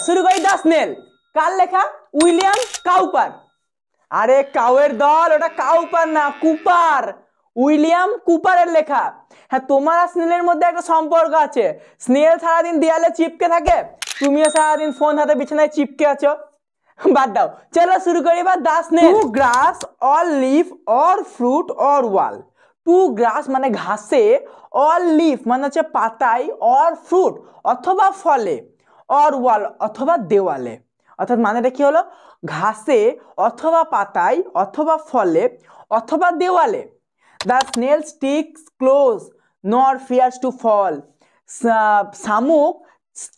শুরু করি the snail. কার লেখা? William Cowper. আরে কাউয়ের দল, ওটা কাউপার না, কুপার। উইলিয়াম কুপারের লেখা। হ্যাঁ, তোমার আর স্নেলের মধ্যে একটা সম্পর্ক আছে। স্নেল সারাদিন দেয়ালে চিপকে থাকে, তুমিও সারাদিন ফোন হাতে বিছানায় চিপকে আছো। বাদ দাও, চলো শুরু করি এবার the snail. Two glass or leaf or fruit or wall. Two গ্রাস মানে ঘাসে, অর লিফ মানে হচ্ছে পাতায়, অর ফ্রুট অথবা ফলে, অর ওয়াল অথবা দেওয়ালে। অর্থাৎ মানেটা কি হলো? ঘাসে অথবা পাতায় অথবা ফলে অথবা দেওয়ালে। দ্য স্নেল স্টিক্স ক্লোজ নর ফিয়ার্স টু ফল। শামুক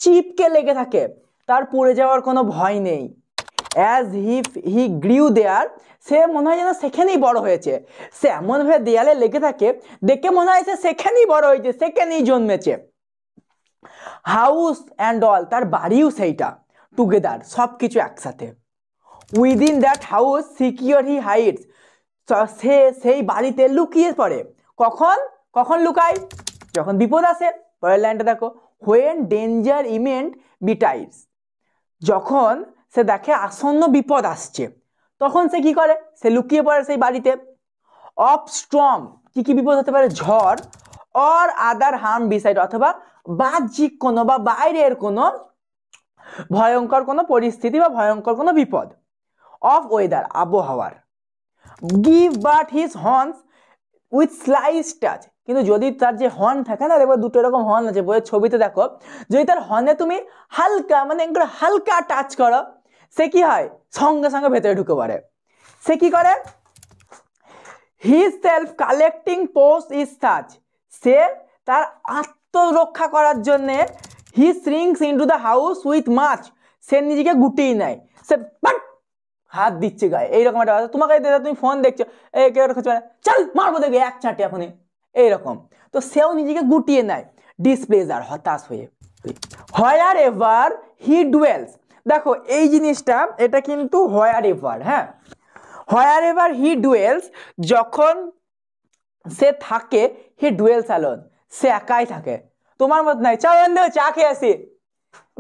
চিপকে লেগে থাকে, তার পড়ে যাওয়ার কোনো ভয় নেই। অ্যাজ হি গ্রিউ দেয়ার, সে মনে হয় যেন সেখানেই বড় হয়েছে। সে এমনভাবে দেয়ালে লেগে থাকে, দেখে মনে হয় সে সেখানেই বড় হয়েছে, সেখানেই জন্মেছে। হাউস অ্যান্ড অল, তার বাড়িও সেইটা, টুগেদার সব কিছু একসাথে। Within that house secure he hides, সে সেই বাড়িতে লুকিয়ে পড়ে। কখন কখন লুকায়? যখন বিপদ আসে। পরের লাইনটা দেখো, হোয়েন ডেঞ্জার ইমেন্ট বিটাইস, যখন সে দেখে আসন্ন বিপদ আসছে তখন সে কি করে? সে লুকিয়ে পড়ে সেই বাড়িতে। অফ স্টর্ম, কি কি বিপদ হতে পারে? ঝড়। অর আদার হার্ম বিসাইড, অথবা বাহ্যিক কোনো বা বাইরের কোনো ভয়ঙ্কর কোনো পরিস্থিতি বা ভয়ঙ্কর কোনো বিপদ। অফ ওয়েদার, আবহাওয়ার। Give but his horns with slice touch, কিন্তু যদি তার যে হর্ন থাকে না, দেখো দুটো এরকম হর্ন আছে বইয়ের ছবিতে দেখো, যদি তার হর্নে তুমি হালকা মানে একটু হালকা টাচ করো, সে কি হয়? সঙ্গে সঙ্গে ভেতরে ঢুকে পড়ে। সে কি করে? His self collecting post is such, সে তার আত্মরক্ষা করার জন্যে he shrinks into the house with much, সে নিজেকে গুটিয়ে নেয়। সে হাত দিচ্ছে গায়ে, এইরকম একটা। তোমাকে তুমি ফোন দেখছো, এই কেউ চল মারবো দেখবে এক চাটে এখনই, এইরকম। তো সেও নিজেকে গুটিয়ে নেয়, ডিসপ্লেজার, হতাশ হয়ে। হোয়ার এভার হি ডুয়েলস, দেখো এই জিনিসটা, এটা কিন্তু হোয়ার এভার। হ্যাঁ, হোয়ার এভার হি ডুয়েলস, যখন সে থাকে, হি ডুয়েলস অ্যালোন, সে একাই থাকে। তোমার মত নাই, চা বন্ধু চা খেয়ে আসি,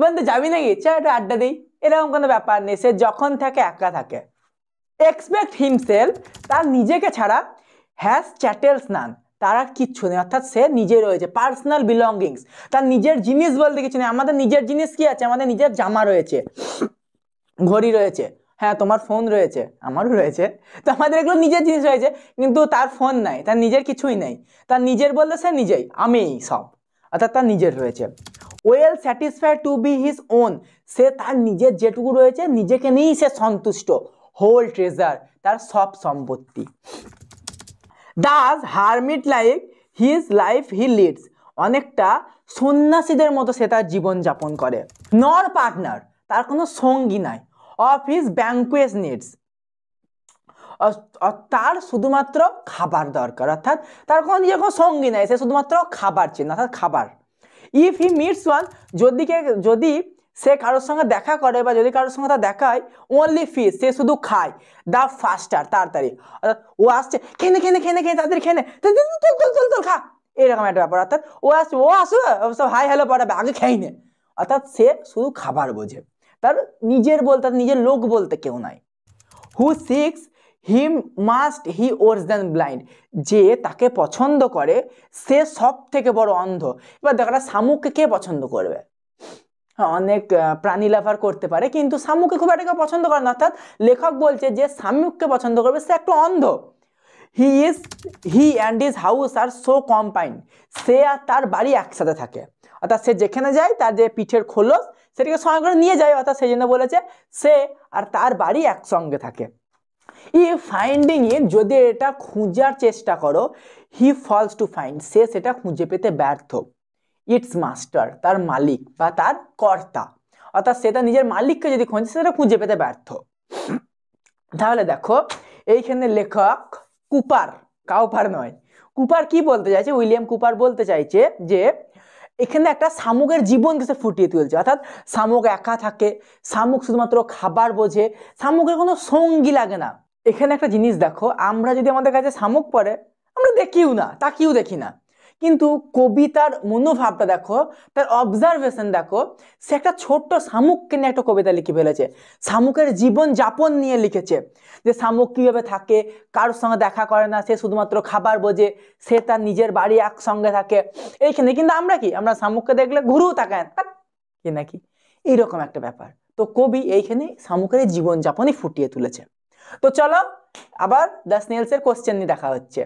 বন্ধু যাবি নাকি, চা একটু আড্ডা দিই, এরকম কোনো ব্যাপার নেই। সে যখন থাকে একা থাকে। এক্সপেক্ট হিমসেলফ, তার নিজেকে ছাড়া। হ্যাজ চ্যাটেলস নান, তার আর কিচ্ছু নেই, অর্থাৎ সে নিজে রয়েছে। পার্সোনাল বিলঙ্গিংস, তার নিজের জিনিস বলতে কিছু নেই। আমাদের নিজের জিনিস কি আছে? আমাদের নিজের জামা রয়েছে, ঘড়ি রয়েছে, হ্যাঁ তোমার ফোন রয়েছে, আমারও রয়েছে। তো আমাদের এগুলো নিজের জিনিস রয়েছে, কিন্তু তার ফোন নাই, তার নিজের কিছুই নেই। তার নিজের বলতে সে নিজেই, আমি সব, অর্থাৎ তার নিজের রয়েছে। Well satisfied to be his own, সে তার নিজের যেটুকু রয়েছে নিজেকে নিয়েই সে সন্তুষ্ট। হোল ট্রেজার, তার সব সম্পত্তি। Das hermit like his life he leads, অনেকটা সন্ন্যাসীদের মতো সে তার জীবন যাপন করে। নর পার্টনার, তার কোনো সঙ্গী নাই। অফ হিজ ব্যাঙ্কুয়েস নিডস, তার শুধুমাত্র খাবার দরকার, অর্থাৎ তার কোনো নিজের কোনো সঙ্গী নাই, সে শুধুমাত্র খাবার চেন, অর্থাৎ খাবার। ইফ হি মিটস ওয়ান, যদি সে কারোর সঙ্গে দেখা করে বা যদি কারোর সঙ্গে তার দেখা হয়, ওনলি ফিস, সে শুধু খায়। দ্য ফাস্টার, তাড়াতাড়ি, অর্থাৎ ও আসছে, খেনে খেনে খেনে খেনে তাড়াতাড়ি খেনে তোল খা, এরকম একটা ব্যাপার। অর্থাৎ ও আসছে, ও আসবে সব হাই হ্যালো পড়াবে, আগে খেয়ে নে। অর্থাৎ সে শুধু খাবার বোঝে, তার নিজের বলতে, নিজের লোক বলতে কেউ নাই। হু সিক্স হিম মাস্ট হি ওয়ার্স দ্যান ব্লাইন্ড, যে তাকে পছন্দ করে সে সব থেকে বড় অন্ধ। এবার দেখো, শামুককে কে পছন্দ করবে? অনেক প্রাণী লাভার করতে পারে, কিন্তু শামুককে খুব একটা পছন্দ করে না। অর্থাৎ লেখক বলছে যে শামুককে পছন্দ করবে সে একটু অন্ধ। He and his house are so combined, সে আর তার বাড়ি একসাথে থাকে। অর্থাৎ সে যেখানে যায় তার যে পিঠের খোলস সেটাকে সঙ্গে করে নিয়ে যায়, অর্থাৎ সেই জন্য বলেছে সে আর তার বাড়ি একসঙ্গে থাকে। ফাইন্ডিং ইট, যদি এটা খুঁজার চেষ্টা করো, হি ফলস টু ফাইন্ড, সে সেটা খুঁজে পেতে ব্যর্থ। ইটস মাস্টার, তার মালিক বা তার কর্তা, অর্থাৎ সে তার নিজের মালিককে যদি খোঁজে সেটা খুঁজে পেতে ব্যর্থ। তাহলে দেখো এইখানে লেখক কুপার, কাউপার নয়, কুপার কি বলতে চাইছে? উইলিয়াম কুপার বলতে চাইছে যে এখানে একটা শামুকের জীবনকে সে ফুটিয়ে তুলছে। অর্থাৎ শামুক একা থাকে, শামুক শুধুমাত্র খাবার বোঝে, শামুকের কোনো সঙ্গী লাগে না। এখানে একটা জিনিস দেখো, আমরা যদি আমাদের কাছে শামুক পড়ে আমরা দেখিও না, তাকিয়েও দেখি না, কিন্তু কবিতার মনোভাবটা দেখো, তার অবজারভেশন দেখো, সে একটা ছোট্ট শামুককে নিয়ে একটা কবিতা লিখে ফেলেছে, শামুকের জীবন যাপন নিয়ে লিখেছে, যে শামুক কিভাবে থাকে, কারোর সঙ্গে দেখা করে না, সে শুধুমাত্র খাবার বোঝে, সে তার নিজের বাড়ি একসঙ্গে থাকে এইখানে। কিন্তু আমরা কি, আমরা শামুককে দেখলে ঘুরেও তাকায় কি নাকি, এইরকম একটা ব্যাপার। তো কবি এইখানে শামুকের জীবন যাপনই ফুটিয়ে তুলেছে। তো চলো আবার দ্য স্নেলস এর কোশ্চেন নিয়ে দেখা হচ্ছে।